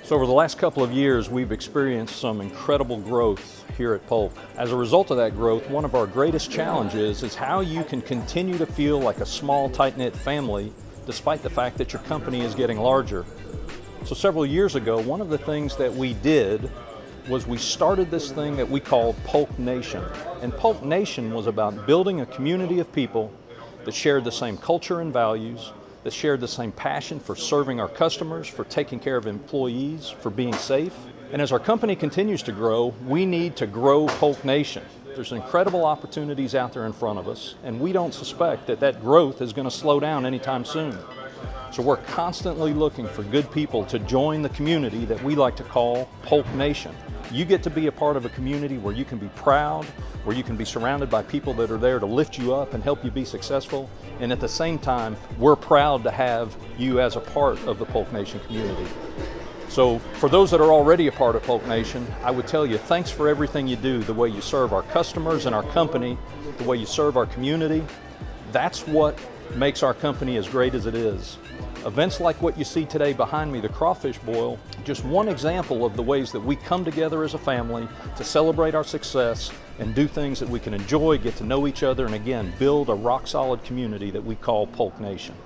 So over the last couple of years, we've experienced some incredible growth here at Polk. As a result of that growth, one of our greatest challenges is how you can continue to feel like a small, tight-knit family despite the fact that your company is getting larger. So several years ago, one of the things that we did was we started this thing that we called Polk Nation. And Polk Nation was about building a community of people that shared the same culture and values, that shared the same passion for serving our customers, for taking care of employees, for being safe. And as our company continues to grow, we need to grow Polk Nation. There's incredible opportunities out there in front of us, and we don't suspect that that growth is going to slow down anytime soon. So we're constantly looking for good people to join the community that we like to call Polk Nation. You get to be a part of a community where you can be proud, where you can be surrounded by people that are there to lift you up and help you be successful. And at the same time, we're proud to have you as a part of the Polk Nation community. So for those that are already a part of Polk Nation, I would tell you thanks for everything you do, the way you serve our customers and our company, the way you serve our community. That's what makes our company as great as it is. Events like what you see today behind me, the Crawfish Boil, just one example of the ways that we come together as a family to celebrate our success and do things that we can enjoy, get to know each other, and again, build a rock-solid community that we call Polk Nation.